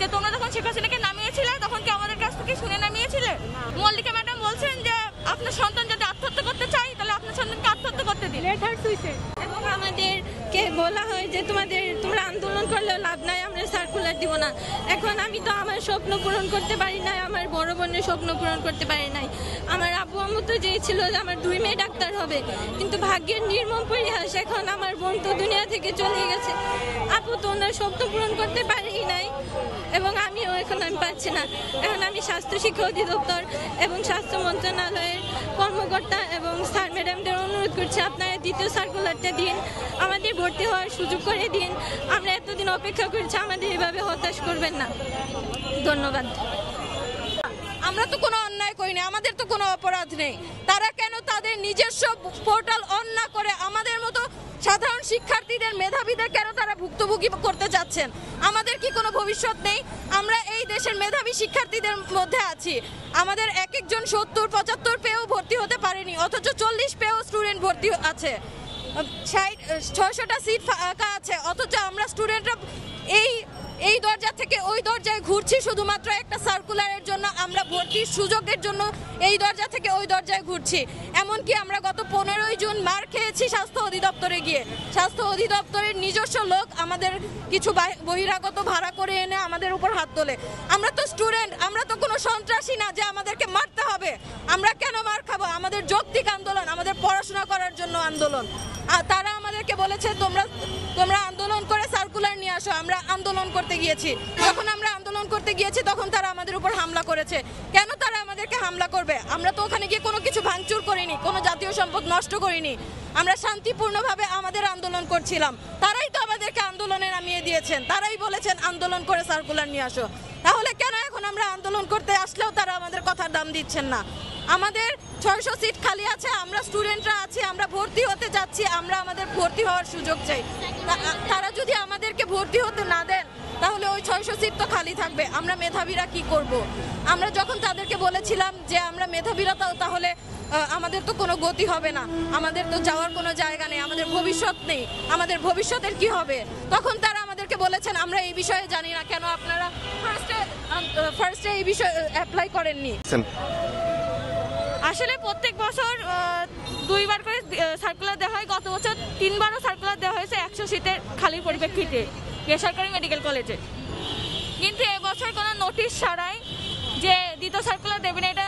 যে তোমরা যখন শেখ হাসিনাকে নামিয়েছিলে তখন কি আমাদের কাছ থেকে শুনে নামিয়েছিলে? মল্লিকা ম্যাডাম বলছেন যে আপনার সন্তান যদি আত্মহত্যা করতে চাই তাহলে আপনার সন্তানকে আত্মহত্যা করতে দিন। এবং আমাদেরকে বলা হয় যে তোমরা আন্দোলন করলেও লাভ নাই, আমরা সার্কুলার দিব না। এখন আমি তো আমার স্বপ্ন পূরণ করতে পারি নাই, আমার বড় বোনের স্বপ্ন পূরণ করতে পারি নাই। আমার আব্বু আম্মু তো চেয়েছিল যে আমার 2 মেয়ে ডাক্তার হবে, কিন্তু ভাগ্যের নির্মম পরিহাস, এখন আমার বোন তো দুনিয়া থেকে চলে গেছে। আপু তো ওনার স্বপ্ন পূরণ করতে পারি নাই এবং আমিও এখন আমি পাচ্ছি না। এখন আমি স্বাস্থ্য শিক্ষা অধিদপ্তর এবং স্বাস্থ্য মন্ত্রণালয়ের কর্মকর্তা এবং স্যার ম্যাডামদের অনুরোধ করছি, আপনারা দ্বিতীয় সার্কুলারটা দিন, আমাদের ভর্তি হওয়ার সুযোগ করে দিন। আমরা এতদিন অপেক্ষা করছি, আমাদের এভাবে হতাশ করবেন না। ধন্যবাদ। আমরা তো কোনো অন্যায় করিনি, আমাদের তো কোনো অপরাধ নেই। তারা কেন তাদের নিজস্ব পোর্টাল অন না করে আমাদের মতো সাধারণ শিক্ষার্থীদের, মেধাবীদের কেন তারা ভুক্তভোগী করতে যাচ্ছেন? আমাদের কি কোনো ভবিষ্যৎ নেই? আমরা এই দেশের মেধাবী শিক্ষার্থীদের মধ্যে আছি। আমাদের এক একজন 70-75 পেয়েও ভর্তি হতে পারেনি, অথচ 40 পেয়েও স্টুডেন্ট ভর্তি আছে। 600টা সিট ফাঁকা আছে, অথচ আমরা স্টুডেন্টরা এই দরজা থেকে ওই দরজায় ঘুরছি শুধুমাত্র একটা সার্কুলারের জন্য। আমরা ভর্তির সুযোগের জন্য এই দরজা থেকে ওই দরজায় ঘুরছি। এমনকি আমরা গত 15ই জুন মার খেয়েছি স্বাস্থ্য অধিদপ্তরে গিয়ে। স্বাস্থ্য অধিদপ্তরের নিজস্ব লোক আমাদের কিছু বহিরাগত ভাড়া করে এনে আমাদের উপর হাত তোলে। আমরা তো স্টুডেন্ট, আমরা তো কোনো সন্ত্রাসী না যে আমাদেরকে মারতে হবে। আমরা কেন মার খাবো? আমাদের যৌক্তিক আন্দোলন, আমাদের পড়াশোনা করার জন্য আন্দোলন। তারা আমাদেরকে বলেছে তোমরা আন্দোলন করে সার্কুলার নিয়ে আসো। আমরা আন্দোলন করতে গিয়েছি, যখন আমরা আন্দোলন করতে গিয়েছি তখন তারা আমাদের উপর হামলা করেছে। কেন তারা আমাদেরকে হামলা করবে? আমরা তো ওখানে গিয়ে কোনো কিছু ভাঙচুর করিনি, কোনো জাতীয় সম্পদ নষ্ট করিনি। আমরা শান্তিপূর্ণভাবে আমাদের আন্দোলন করছিলাম। তারাই তো আমাদেরকে আন্দোলনে নামিয়ে দিয়েছেন, তারাই বলেছেন আন্দোলন করে সার্কুলার নিয়ে আসো। তাহলে কেন এখন আমরা আন্দোলন করতে আসলেও তারা আমাদের কথার দাম দিচ্ছেন না? আমাদের 600 সিট খালি আছে, আমরা স্টুডেন্টরা আছি, আমরা ভর্তি হতে যাচ্ছি, আমরা আমাদের ভর্তি হওয়ার সুযোগ চাই। তারা যদি আমাদেরকে ভর্তি হতে না দেন তাহলে ওই 600 সিট তো খালি থাকবে। আমরা মেধাবীরা কি করব? আমরা যখন তাদেরকে বলেছিলাম যে আমরা মেধাবীরা, তাহলে আমাদের তো কোনো গতি হবে না, আমাদের তো যাওয়ার কোনো জায়গা নেই, আমাদের ভবিষ্যৎ নেই, আমাদের ভবিষ্যতের কি হবে? তখন তারা আমাদেরকে বলেছেন আমরা এই বিষয়ে জানি না, কেন আপনারা ফার্স্টে এই বিষয়ে অ্যাপ্লাই করেননি? আসলে প্রত্যেক বছর 2বার করে সার্কুলার দেওয়া হয়। গত বছর 3বারও সার্কুলার দেওয়া হয়েছে 100 সিটের খালির পরিপ্রেক্ষিতে বেসরকারি মেডিকেল কলেজে। কিন্তু এবছর কোনো নোটিশ ছাড়াই যে দ্বিতীয় সার্কুলার দেবে না, এটা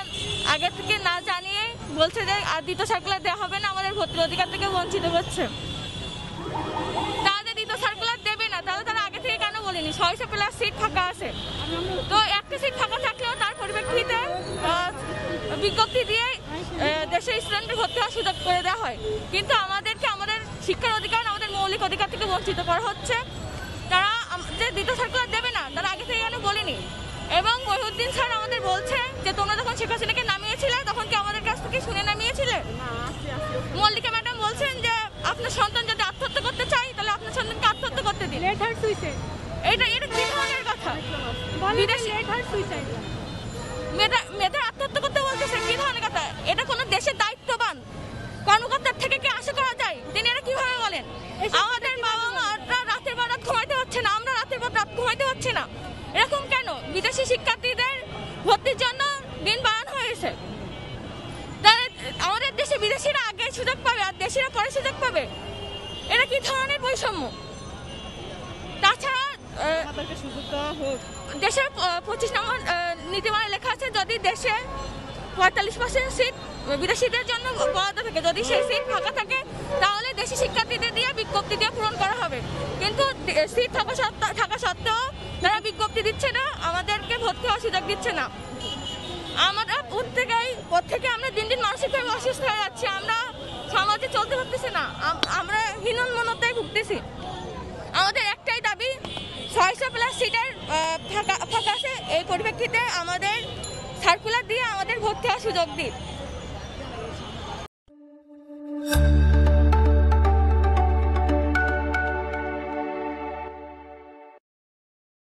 আগে থেকে না জানিয়ে বলছে যে আর দ্বিতীয় সার্কুলার দেওয়া হবে না, আমাদের ভর্তির অধিকার থেকে বঞ্চিত করছে। তাদের দ্বিতীয় সার্কুলার দেবে না, তাহলে তারা আগে থেকে কেন বলেনি? 600+ সিট ফাঁকা আছে, তো একটা সিট ফাঁকা থাকলেও তার পরিপ্রেক্ষিতে বিজ্ঞপ্তি দিয়ে দেশের স্টুডেন্টদের ভর্তি হওয়ার সুযোগ করে দেওয়া হয়। কিন্তু আমাদেরকে আমাদের শিক্ষার অধিকার, আমাদের মৌলিক অধিকার থেকে বঞ্চিত করা হচ্ছে। তারা যে দ্বিতীয় সার্কুলার দেবে না তারা আগে থেকে কেন বলেনি? এবং মহিউদ্দিন স্যার আমাদের বলছে যে তোমরা যখন শেখ হাসিনাকে নামিয়েছিলে তখন কি আমাদের কাছ থেকে শুনে নামিয়েছিলে? মল্লিকা ম্যাডাম বলছেন যে আপনার সন্তান যদি আত্মহত্যা করতে চাই তাহলে আপনার সন্তানকে আত্মহত্যা করতে দিন। এটা কি ধরনের কথা? মেয়েদের আত্মহত্যা করতে বলতেছে, কি ধরনের কথা? এটা কোনো দেশের দায়িত্ববান কর্মকর্তার থেকে কি আশা করা যায়? তিনি এটা কিভাবে বলেন? আমাদের বাবা মারা রাতের পর রাত ঘুমাইতে হচ্ছে না, আমরা রাতের পর রাত ঘুমাইতে হচ্ছে না, এরকম কেন? বিদেশি শিক্ষার্থীদের ভর্তির জন্য দিন বাড়ানো হয়েছে। আমাদের দেশে বিদেশিরা আগে সুযোগ পাবে আর দেশিরা পরে সুযোগ পাবে, এটা কি ধরনের বৈষম্য? তাছাড়া দেশের 25 নম্বর নীতিমালায় লেখা আছে যদি দেশে 45% সিট বিদেশিদের জন্য বরাদ্দ থাকে, যদি সেই সিট ফাঁকা থাকে তাহলে দেশি শিক্ষার্থীদের দিয়ে বিজ্ঞপ্তি দিয়ে পূরণ করা হবে। কিন্তু সিট থাকা সত্ত্বেও তারা বিজ্ঞপ্তি দিচ্ছে না, আমাদেরকে ভর্তি হওয়ার সুযোগ দিচ্ছে না। আমরা প্রত্যেকে আমরা দিন দিন মানসিকভাবে অসুস্থ হয়ে যাচ্ছি, আমরা সমাজে চলতে পারতেছি না, আমরা হীনমন্যতায় ভুগতেছি। আমাদের একটাই দাবি, 600+ সিটের ফাঁকা আছে, এই পরিপ্রেক্ষিতে আমাদের সার্কুলার দিয়ে আমাদের ভর্তি হওয়ার সুযোগ দিন।